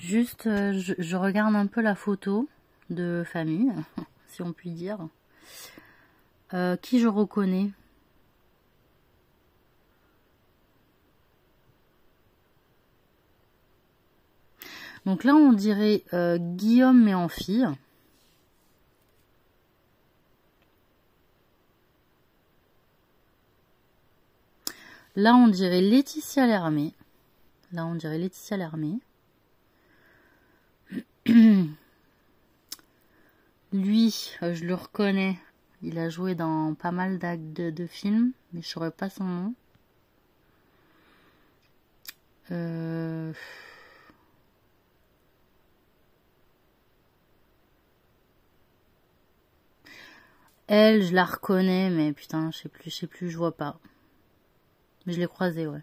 Juste, je regarde un peu la photo de famille, si on peut dire. Qui je reconnais? Donc là, on dirait Guillaume, mais en fille. Là, on dirait Laetitia Lermé. Là, on dirait Laetitia Lermé. Lui, je le reconnais. Il a joué dans pas mal de films, mais je ne saurais pas son nom. Elle, je la reconnais, mais putain, je sais plus, je vois pas. Mais je l'ai croisée, ouais.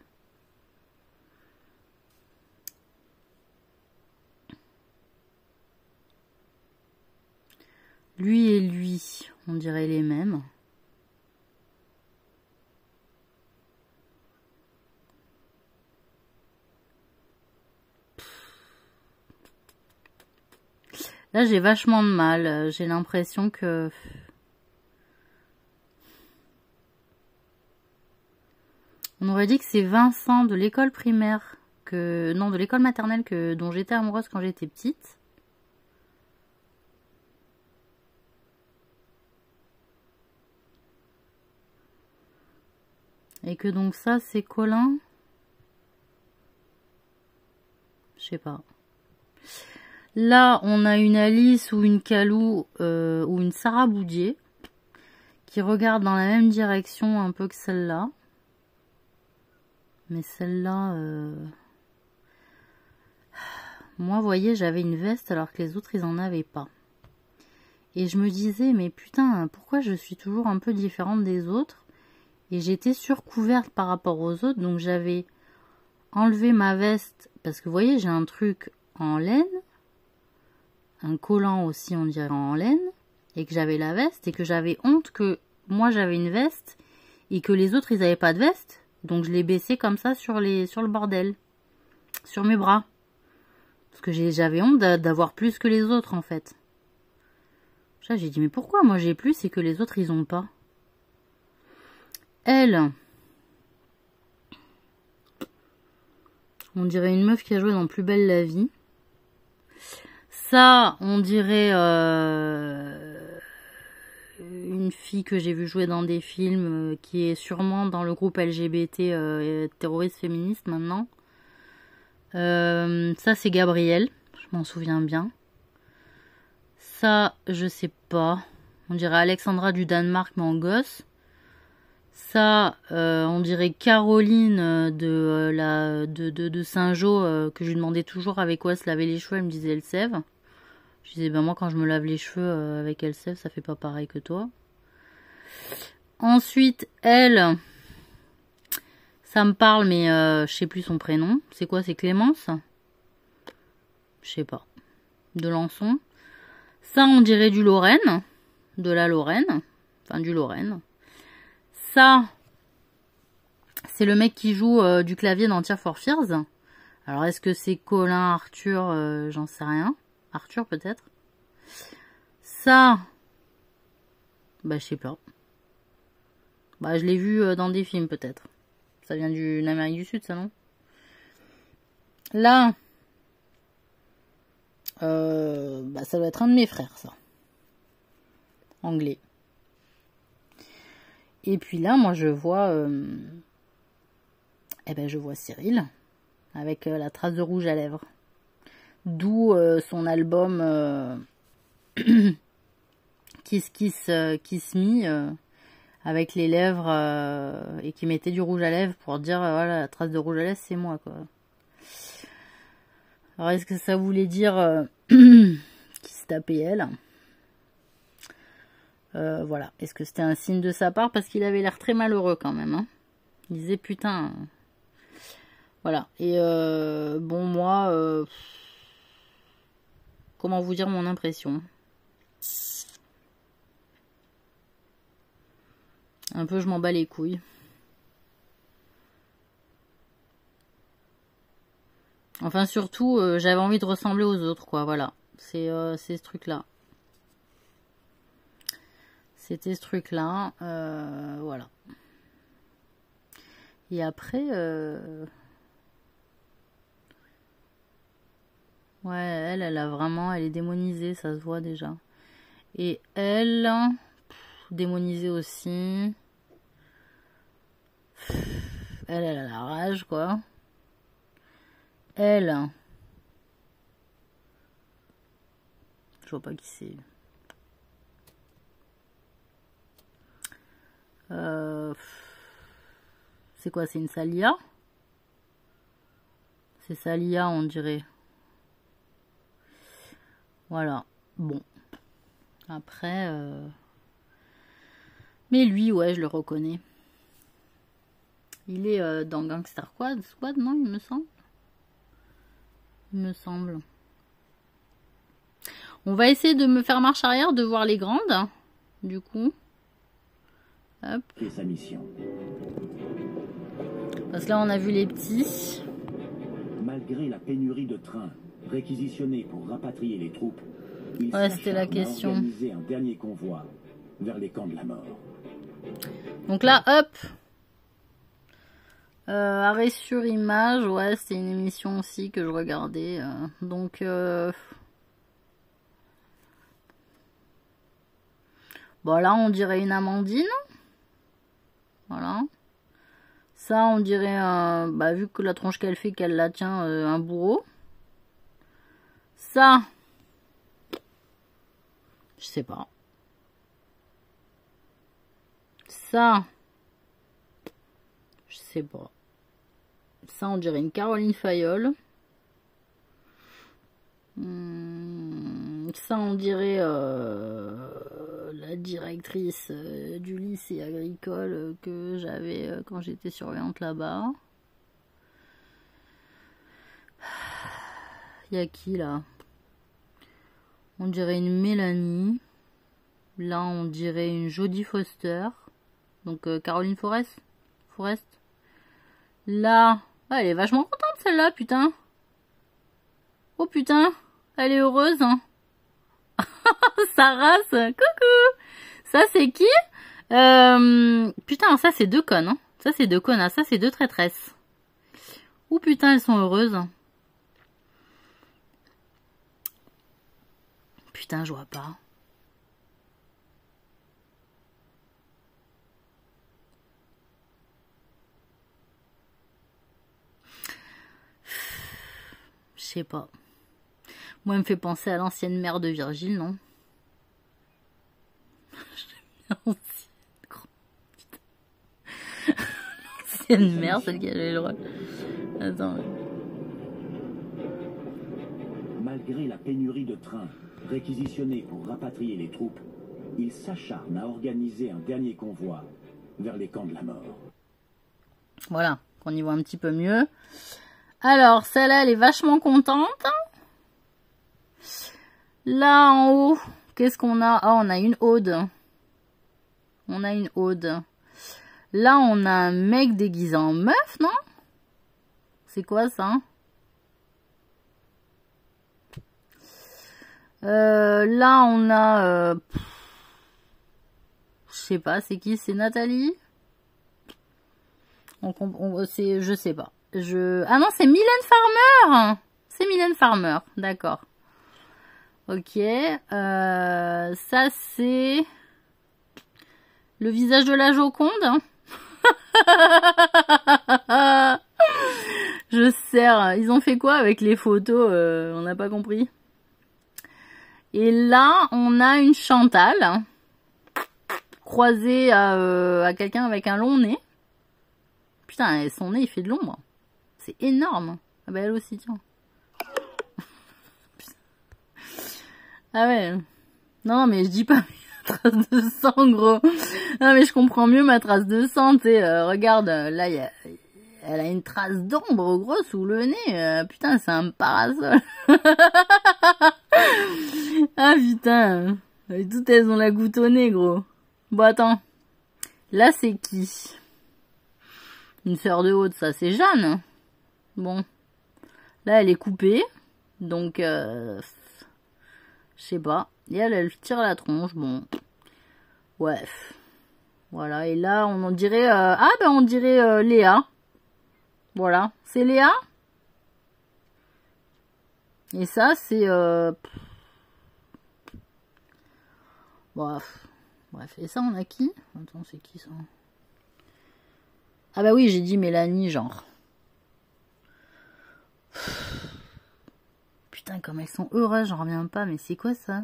Lui et lui, on dirait les mêmes. Là, j'ai vachement de mal. J'ai l'impression que... On aurait dit que c'est Vincent de l'école primaire, non, de l'école maternelle dont j'étais amoureuse quand j'étais petite. Et que donc ça, c'est Colin. Je sais pas. Là, on a une Alice ou une Calou ou une Sarah Boudier qui regarde dans la même direction un peu que celle-là. Mais celle-là... Moi, vous voyez, j'avais une veste alors que les autres, ils en avaient pas. Et je me disais, mais putain, pourquoi je suis toujours un peu différente des autres? Et j'étais surcouverte par rapport aux autres, donc j'avais enlevé ma veste. Parce que vous voyez, j'ai un truc en laine. Un collant aussi, on dirait en laine. Et que j'avais la veste. Et que j'avais honte que moi, j'avais une veste. Et que les autres, ils n'avaient pas de veste. Donc je l'ai baissée comme ça sur le bordel. Sur mes bras. Parce que j'avais honte d'avoir plus que les autres, en fait. J'ai dit, mais pourquoi moi j'ai plus et que les autres, ils ont pas? Elle, on dirait une meuf qui a joué dans Plus belle la vie. Ça, on dirait une fille que j'ai vu jouer dans des films, qui est sûrement dans le groupe LGBT terroriste féministe maintenant. Ça, c'est Gabrielle, je m'en souviens bien. Ça, je sais pas. On dirait Alexandra du Danemark, mais en gosse. Ça, on dirait Caroline de Saint-Jean, que je lui demandais toujours avec quoi se laver les cheveux. Elle me disait Elsève. Je disais, ben moi, quand je me lave les cheveux avec Elsève, ça fait pas pareil que toi. Ensuite, elle, ça me parle, mais je sais plus son prénom. C'est quoi, c'est Clémence? Je sais pas. De Lançon. Ça, on dirait du Lorraine. De la Lorraine. Enfin, du Lorraine. Ça, c'est le mec qui joue du clavier dans Tears for Fears. Alors, est-ce que c'est Colin, Arthur? J'en sais rien. Arthur, peut-être. Ça, bah, je sais pas. Bah, je l'ai vu dans des films, peut-être. Ça vient d'Amérique du Sud, ça, non? Là, bah, ça doit être un de mes frères, ça. Anglais. Et puis là, moi, je vois... eh ben, je vois Cyril, avec la trace de rouge à lèvres. D'où son album Kiss Me, avec les lèvres, et qui mettait du rouge à lèvres pour dire, voilà, la trace de rouge à lèvres, c'est moi, quoi. Alors, est-ce que ça voulait dire qu'il se tapait elle? Voilà. Est-ce que c'était un signe de sa part? Parce qu'il avait l'air très malheureux, quand même, hein. Il disait, putain... Voilà. Et bon, moi... comment vous dire mon impression? Un peu, je m'en bats les couilles. Enfin, surtout, j'avais envie de ressembler aux autres, quoi. Voilà. C'est ce truc-là. C'était ce truc-là. Voilà. Et après... Ouais, elle a vraiment... Elle est démonisée, ça se voit déjà. Et elle... démonisée aussi. Elle a la rage, quoi. Elle... Je vois pas qui c'est. C'est quoi? C'est une Salia? C'est Salia, on dirait. Voilà. Bon. Après... Mais lui, ouais, je le reconnais. Il est dans Gangster Squad, non, il me semble. Il me semble. On va essayer de me faire marche arrière, de voir les grandes. Du coup. Hop. Et sa mission. Parce que là, on a vu les petits. Malgré la pénurie de trains réquisitionnés pour rapatrier les troupes, il ouais, c'était la question. organiser un dernier convoi vers les camps de la mort. Donc là, hop. Arrêt sur image. Ouais, c'était une émission aussi que je regardais. Donc... Bon, là, on dirait une Amandine. Voilà. Ça, on dirait, bah, vu que la tronche qu'elle fait, qu'elle la tient, un bourreau. Ça, je sais pas. Ça, je sais pas. Ça, on dirait une Caroline Fayolle. Ça, on dirait la directrice du lycée agricole que j'avais quand j'étais surveillante là-bas. Il y a qui là? On dirait une Mélanie. Là, on dirait une Jodie Foster. Donc Caroline Forest. Là, elle est vachement contente celle-là, putain. Oh putain, elle est heureuse. Hein. Sa race, coucou. Ça c'est qui? Putain, ça c'est deux connes. Hein. Ça c'est deux connasses, ça c'est deux traîtresses. Oh putain, elles sont heureuses. Putain, je vois pas. Je sais pas. Moi, elle me fait penser à l'ancienne mère de Virgile, non? L'ancienne mère, celle qui avait le rôle. Attends. Malgré la pénurie de trains réquisitionnés pour rapatrier les troupes, il s'acharne à organiser un dernier convoi vers les camps de la mort. Voilà, qu'on y voit un petit peu mieux. Alors, celle-là, elle est vachement contente. Là, en haut, qu'est-ce qu'on a? Ah, on a une Aude. On a une Aude. Là, on a un mec déguisé en meuf, non? C'est quoi, ça? Là, on a... je sais pas, c'est qui? C'est Nathalie? Je sais pas. Ah non, c'est Mylène Farmer! C'est Mylène Farmer, d'accord. Ok. Ça, c'est... le visage de la Joconde. Je sers. Ils ont fait quoi avec les photos? On n'a pas compris. Et là, on a une Chantal croisée à quelqu'un avec un long nez. Putain, son nez, il fait de l'ombre. C'est énorme. Ah bah elle aussi, tiens. Ah ouais. Non, mais je dis pas ma trace de sang, gros. Non, mais je comprends mieux ma trace de sang, tu sais. Regarde, là, elle a une trace d'ombre, gros, sous le nez. Putain, c'est un parasol. Ah, putain. Et toutes, elles ont la goutte au nez, gros. Bon, attends. Là, c'est qui? Une sœur de Aude, ça, c'est Jeanne. Bon. Là, elle est coupée. Donc, je sais pas. Et elle tire la tronche. Bon. Ouais. Voilà. Et là, on en dirait... ah, ben, on dirait Léa. Voilà. C'est Léa. Et ça, c'est... Bref. Bref. Et ça, on a qui? Attends, c'est qui, ça? Ah bah oui, j'ai dit Mélanie, genre. Putain, comme elles sont heureuses, j'en reviens pas. Mais c'est quoi, ça?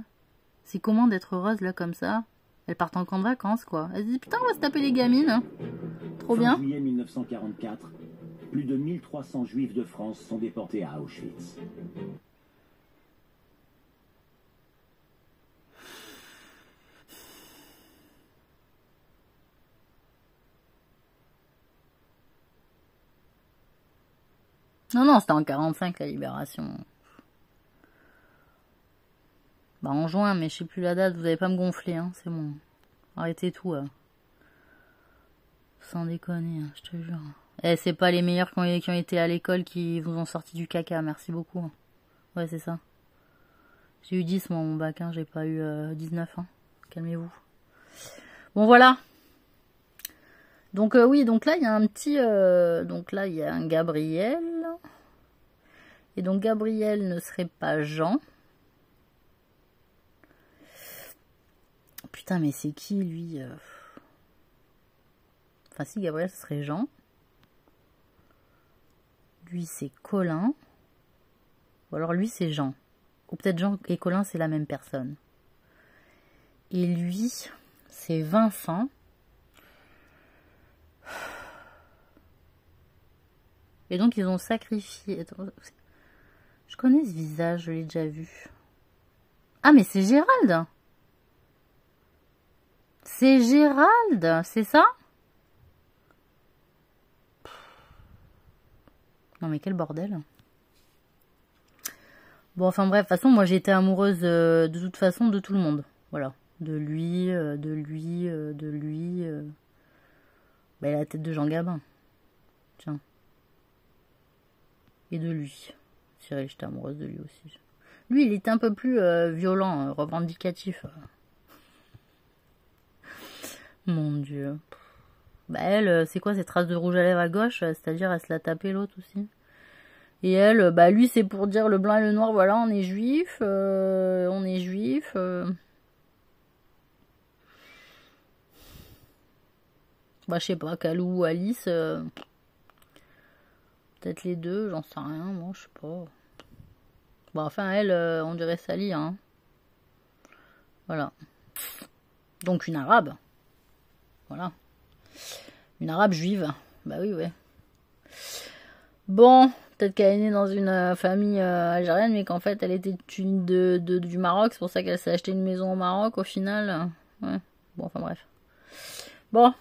C'est comment d'être heureuse, là, comme ça? Elles partent en camp de vacances, quoi. Elles se disent, putain, on va se taper les gamines. Hein. Trop bien. En juillet 1944, plus de 1300 juifs de France sont déportés à Auschwitz. Non, c'était en 45 la libération. Bah en juin, mais je sais plus la date, vous allez pas me gonfler, hein, c'est bon. Arrêtez tout, sans déconner, hein, je te jure. Eh, c'est pas les meilleurs qui ont été à l'école qui vous ont sorti du caca, merci beaucoup. Ouais, c'est ça. J'ai eu 10 moi, mon bac, hein, j'ai pas eu 19, hein. Calmez-vous. Bon, voilà. Donc oui, donc là, il y a un petit... donc là, il y a un Gabriel... Et donc Gabriel ne serait pas Jean. Putain, mais c'est qui lui? Enfin si, Gabriel, ce serait Jean. Lui, c'est Colin. Ou alors lui, c'est Jean. Ou peut-être Jean et Colin, c'est la même personne. Et lui, c'est Vincent. Et donc, ils ont sacrifié... Attends, je connais ce visage, je l'ai déjà vu. Ah, mais c'est Gérald! C'est Gérald, c'est ça? Non, mais quel bordel. Bon, enfin bref, de toute façon, moi j'étais amoureuse de toute façon de tout le monde. Voilà. De lui, de lui. Bah, il a la tête de Jean Gabin. Tiens. Et de lui. Cyril, j'étais amoureuse de lui aussi. Lui, il était un peu plus violent, revendicatif. Mon Dieu. Bah elle, c'est quoi ces traces de rouge à lèvres à gauche? C'est-à-dire, elle se l'a tapé l'autre aussi. Et elle, bah lui, c'est pour dire le blanc et le noir, voilà, on est juif. On est juif. Bah je sais pas, Kalou ou Alice. Peut-être les deux, j'en sais rien, moi, je sais pas. Bon, enfin, elle, on dirait Sally, hein. Voilà. Donc, une arabe. Voilà. Une arabe juive. Bah oui, ouais. Bon, peut-être qu'elle est née dans une famille algérienne, mais qu'en fait, elle était du Maroc. C'est pour ça qu'elle s'est acheté une maison au Maroc, au final. Ouais. Bon, enfin, bref. Bon.